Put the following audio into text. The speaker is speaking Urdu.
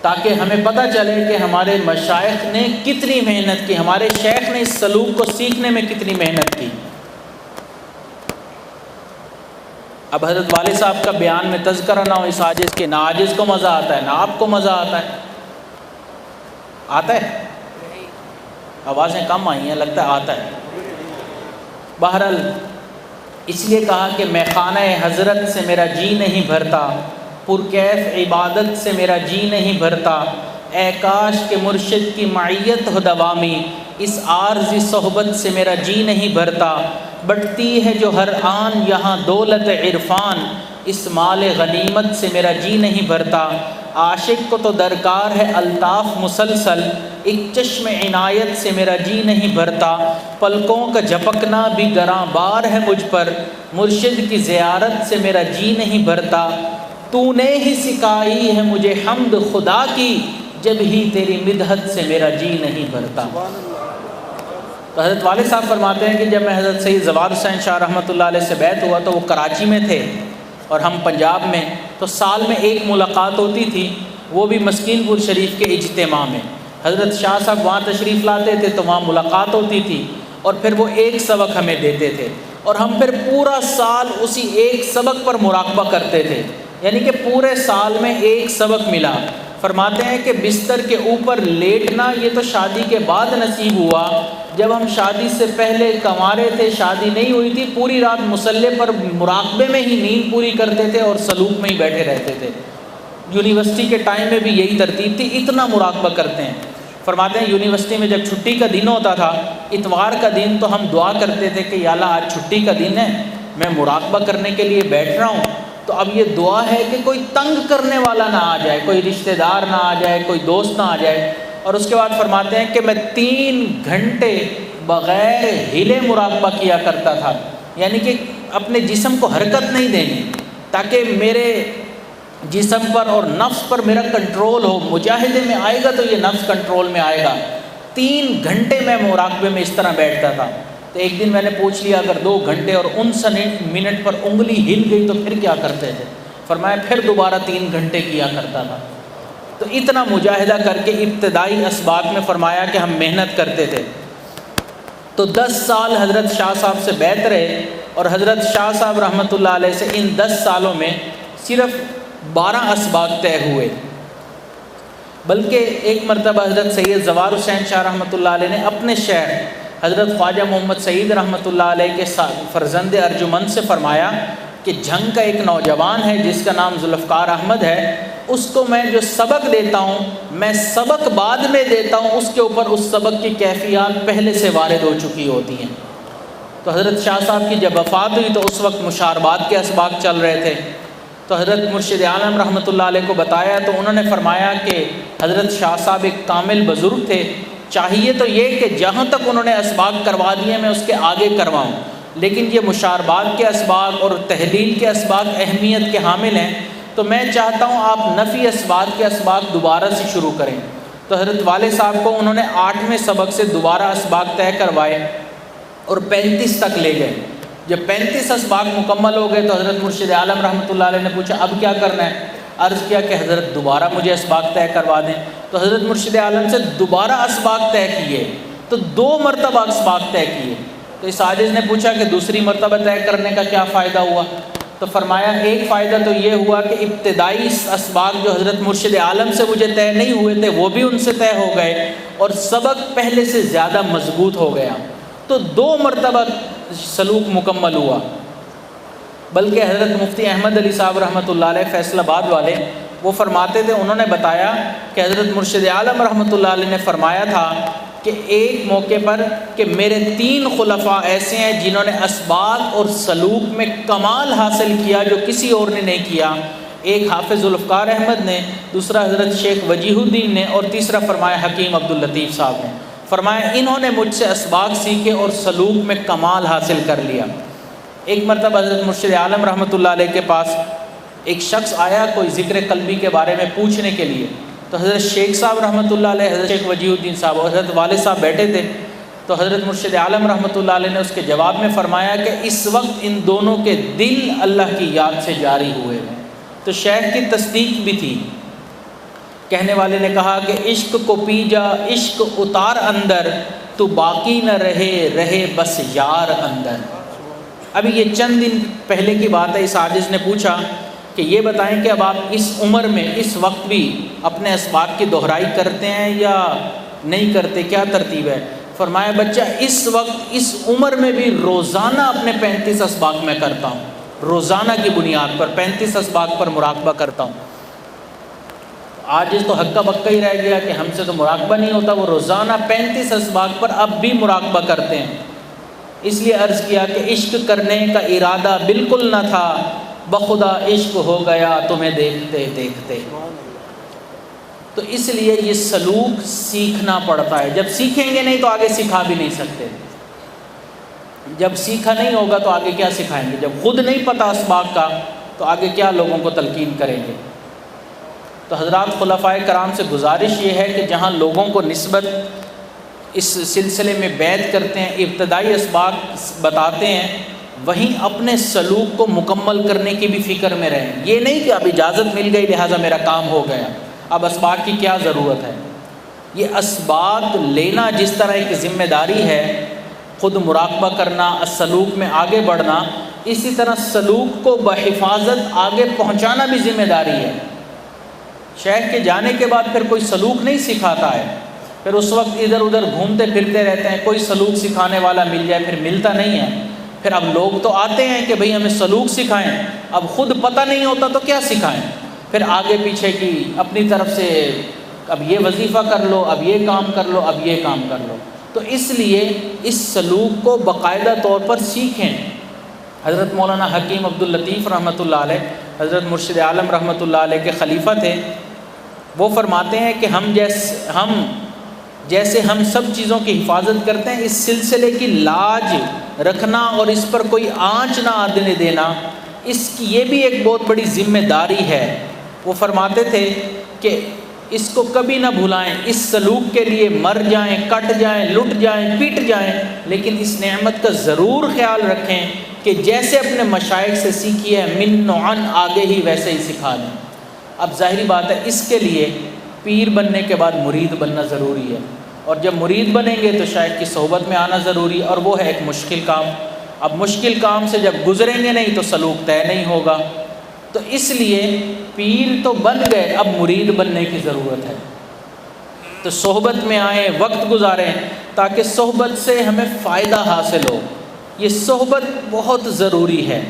تاکہ ہمیں پتہ چلے کہ ہمارے مشائخ نے کتنی محنت کی، ہمارے شیخ نے اس سلوک کو سیکھنے میں کتنی محنت کی۔ اب حضرت والد صاحب کا بیان میں تذکرہ نہ ہو اس عاجز کے، نہ عاجز کو مزہ آتا ہے نہ آپ کو مزہ آتا ہے۔ آتا ہے؟ آوازیں کم آئی ہیں، لگتا ہے آتا ہے۔ بہرحال اس لیے کہا کہ میں خانہ حضرت سے میرا جی نہیں بھرتا، پرکیف عبادت سے میرا جی نہیں بھرتا، اے کاش کہ مرشد کی معیت ہو دوامی، اس عارضی صحبت سے میرا جی نہیں بھرتا، بٹتی ہے جو ہر آن یہاں دولت عرفان، اس مال غنیمت سے میرا جی نہیں بھرتا، عاشق کو تو درکار ہے الطاف مسلسل، ایک چشم عنایت سے میرا جی نہیں بھرتا، پلکوں کا جھپکنا بھی گراں بار ہے مجھ پر، مرشد کی زیارت سے میرا جی نہیں بھرتا، تو نے ہی سکھائی ہے مجھے حمد خدا کی، جب ہی تیری مدحت سے میرا جی نہیں بھرتا۔ تو حضرت والد صاحب فرماتے ہیں کہ جب میں حضرت سید زوال حسین شاہ رحمۃ اللہ علیہ سے بیعت ہوا تو وہ کراچی میں تھے اور ہم پنجاب میں، تو سال میں ایک ملاقات ہوتی تھی، وہ بھی مسکین پور شریف کے اجتماع میں۔ حضرت شاہ صاحب وہاں تشریف لاتے تھے تو وہاں ملاقات ہوتی تھی، اور پھر وہ ایک سبق ہمیں دیتے تھے، اور ہم پھر پورا سال اسی ایک سبق پر مراقبہ کرتے تھے، یعنی کہ پورے سال میں ایک سبق ملا۔ فرماتے ہیں کہ بستر کے اوپر لیٹنا یہ تو شادی کے بعد نصیب ہوا، جب ہم شادی سے پہلے کنوارے تھے، شادی نہیں ہوئی تھی، پوری رات مصلے پر مراقبے میں ہی نیند پوری کرتے تھے اور سلوک میں ہی بیٹھے رہتے تھے۔ یونیورسٹی کے ٹائم میں بھی یہی ترتیب تھی، اتنا مراقبہ کرتے ہیں۔ فرماتے ہیں یونیورسٹی میں جب چھٹی کا دن ہوتا تھا، اتوار کا دن، تو ہم دعا کرتے تھے کہ یا اللہ آج چھٹی کا دن ہے، میں مراقبہ کرنے کے لیے بیٹھ رہا ہوں، تو اب یہ دعا ہے کہ کوئی تنگ کرنے والا نہ آ جائے، کوئی رشتہ دار نہ آ جائے، کوئی دوست نہ آ جائے۔ اور اس کے بعد فرماتے ہیں کہ میں 3 گھنٹے بغیر ہلے مراقبہ کیا کرتا تھا، یعنی کہ اپنے جسم کو حرکت نہیں دینی، تاکہ میرے جسم پر اور نفس پر میرا کنٹرول ہو۔ مجاہدے میں آئے گا تو یہ نفس کنٹرول میں آئے گا۔ 3 گھنٹے میں مراقبے میں اس طرح بیٹھتا تھا۔ تو ایک دن میں نے پوچھ لیا اگر 2 گھنٹے اور 59 منٹ پر انگلی ہل گئی تو پھر کیا کرتے تھے؟ فرمایا پھر دوبارہ 3 گھنٹے کیا کرتا تھا۔ تو اتنا مجاہدہ کر کے ابتدائی اسباق میں فرمایا کہ ہم محنت کرتے تھے۔ تو 10 سال حضرت شاہ صاحب سے بیعت رہے، اور حضرت شاہ صاحب رحمۃ اللہ علیہ سے ان 10 سالوں میں صرف 12 اسباق طے ہوئے، بلکہ ایک مرتبہ حضرت سید زوال حسین شاہ رحمۃ اللہ علیہ نے اپنے شیخ حضرت خواجہ محمد سعید رحمۃ اللہ علیہ کے فرزند ارجمند سے فرمایا کہ جھنگ کا ایک نوجوان ہے جس کا نام ذوالفقار احمد ہے، اس کو میں جو سبق دیتا ہوں میں سبق بعد میں دیتا ہوں، اس کے اوپر اس سبق کی کیفیات پہلے سے وارد ہو چکی ہوتی ہیں۔ تو حضرت شاہ صاحب کی جب وفات ہوئی تو اس وقت مشاربات کے اسباق چل رہے تھے، تو حضرت مرشد عالم رحمۃ اللہ علیہ کو بتایا تو انہوں نے فرمایا کہ حضرت شاہ صاحب ایک کامل بزرگ تھے، چاہیے تو یہ کہ جہاں تک انہوں نے اسباق کروا دیے میں اس کے آگے کرواؤں، لیکن یہ مشاربات کے اسباق اور تحلیل کے اسباق اہمیت کے حامل ہیں، تو میں چاہتا ہوں آپ نفی اسباق کے اسباق دوبارہ سے شروع کریں۔ تو حضرت والد صاحب کو انہوں نے 8ویں سبق سے دوبارہ اسباق طے کروائے اور 35 تک لے گئے۔ جب 35 اسباق مکمل ہو گئے تو حضرت مرشد عالم رحمۃ اللہ علیہ نے پوچھا اب کیا کرنا ہے؟ عرض کیا کہ حضرت دوبارہ مجھے اسباق طے کروا دیں۔ تو حضرت مرشد عالم سے دوبارہ اسباق طے کیے، تو 2 مرتبہ اسباق طے کیے۔ تو اس عاجز نے پوچھا کہ دوسری مرتبہ طے کرنے کا کیا فائدہ ہوا؟ تو فرمایا ایک فائدہ تو یہ ہوا کہ ابتدائی اسباق جو حضرت مرشد عالم سے مجھے طے نہیں ہوئے تھے وہ بھی ان سے طے ہو گئے، اور سبق پہلے سے زیادہ مضبوط ہو گیا، تو 2 مرتبہ سلوک مکمل ہوا۔ بلکہ حضرت مفتی احمد علی صاحب رحمۃ اللہ علیہ فیصل آباد والے وہ فرماتے تھے، انہوں نے بتایا کہ حضرت مرشد عالم رحمۃ اللہ علیہ نے فرمایا تھا کہ ایک موقع پر کہ میرے 3 خلفاء ایسے ہیں جنہوں نے اسباق اور سلوک میں کمال حاصل کیا جو کسی اور نے نہیں کیا، ایک حافظ ذوالفقار احمد نے، دوسرا حضرت شیخ وجیہ الدین نے، اور تیسرا فرمایا حکیم عبداللطیف صاحب نے۔ فرمایا انہوں نے مجھ سے اسباق سیکھے اور سلوک میں کمال حاصل کر لیا۔ ایک مرتبہ حضرت مرشد عالم رحمۃ اللہ علیہ کے پاس ایک شخص آیا کوئی ذکر قلبی کے بارے میں پوچھنے کے لیے، تو حضرت شیخ صاحب رحمۃ اللہ علیہ، حضرت شیخ وجیہ الدین صاحب اور حضرت والد صاحب بیٹھے تھے، تو حضرت مرشد عالم رحمۃ اللہ علیہ نے اس کے جواب میں فرمایا کہ اس وقت ان دونوں کے دل اللہ کی یاد سے جاری ہوئے ہیں۔ تو شیخ کی تصدیق بھی تھی کہنے والے نے کہا کہ عشق کو پی جا عشق اتار اندر، تو باقی نہ رہے رہے بس یار اندر۔ ابھی یہ چند دن پہلے کی بات ہے، اس عاجز نے پوچھا کہ یہ بتائیں کہ اب آپ اس عمر میں اس وقت بھی اپنے اسباق کی دہرائی کرتے ہیں یا نہیں کرتے، کیا ترتیب ہے؟ فرمایا بچہ اس وقت اس عمر میں بھی روزانہ اپنے 35 اسباق میں کرتا ہوں، روزانہ کی بنیاد پر 35 اسباق پر مراقبہ کرتا ہوں۔ آج تو ہکا بکا ہی رہ گیا کہ ہم سے تو مراقبہ نہیں ہوتا، وہ روزانہ 35 اسباق پر اب بھی مراقبہ کرتے ہیں۔ اس لیے عرض کیا کہ عشق کرنے کا ارادہ بالکل نہ تھا، بخدا عشق ہو گیا تمہیں دیکھتے دیکھتے۔ تو اس لیے یہ سلوک سیکھنا پڑتا ہے، جب سیکھیں گے نہیں تو آگے سکھا بھی نہیں سکتے، جب سیکھا نہیں ہوگا تو آگے کیا سکھائیں گے، جب خود نہیں پتہ اسباق کا تو آگے کیا لوگوں کو تلقین کریں گے۔ تو حضرات خلفائے کرام سے گزارش یہ ہے کہ جہاں لوگوں کو نسبت اس سلسلے میں بیعت کرتے ہیں، ابتدائی اسباق بتاتے ہیں، وہیں اپنے سلوک کو مکمل کرنے کی بھی فکر میں رہیں۔ یہ نہیں کہ اب اجازت مل گئی لہٰذا میرا کام ہو گیا، اب اسباق کی کیا ضرورت ہے۔ یہ اسباق لینا جس طرح ایک ذمہ داری ہے، خود مراقبہ کرنا، سلوک میں آگے بڑھنا، اسی طرح سلوک کو بحفاظت آگے پہنچانا بھی ذمہ داری ہے۔ شیخ کے جانے کے بعد پھر کوئی سلوک نہیں سکھاتا ہے، پھر اس وقت ادھر ادھر گھومتے پھرتے رہتے ہیں، کوئی سلوک سکھانے والا مل جائے پھر ملتا نہیں ہے۔ پھر اب لوگ تو آتے ہیں کہ بھئی ہمیں سلوک سکھائیں، اب خود پتہ نہیں ہوتا تو کیا سکھائیں، پھر آگے پیچھے کی اپنی طرف سے اب یہ وظیفہ کر لو، اب یہ کام کر لو، اب یہ کام کر لو۔ تو اس لیے اس سلوک کو باقاعدہ طور پر سیکھیں۔ حضرت مولانا حکیم عبداللطیف رحمۃ اللہ علیہ، حضرت مرشد عالم رحمۃ اللہ علیہ کے خلیفہ تھے، وہ فرماتے ہیں کہ ہم جیسے ہم سب چیزوں کی حفاظت کرتے ہیں، اس سلسلے کی لاج رکھنا اور اس پر کوئی آنچ نہ آنے دینا، اس کی یہ بھی ایک بہت بڑی ذمہ داری ہے۔ وہ فرماتے تھے کہ اس کو کبھی نہ بھلائیں، اس سلوک کے لیے مر جائیں، کٹ جائیں، لٹ جائیں، پیٹ جائیں، لیکن اس نعمت کا ضرور خیال رکھیں کہ جیسے اپنے مشائخ سے سیکھی ہے، من و عن آگے ہی ویسے ہی سکھا دیں۔ اب ظاہری بات ہے اس کے لیے پیر بننے کے بعد مرید بننا ضروری ہے، اور جب مرید بنیں گے تو شیخ کی صحبت میں آنا ضروری ہے، اور وہ ہے ایک مشکل کام۔ اب مشکل کام سے جب گزریں گے نہیں تو سلوک طے نہیں ہوگا۔ تو اس لیے پیر تو بن گئے، اب مرید بننے کی ضرورت ہے۔ تو صحبت میں آئیں، وقت گزاریں تاکہ صحبت سے ہمیں فائدہ حاصل ہو۔ یہ صحبت بہت ضروری ہے۔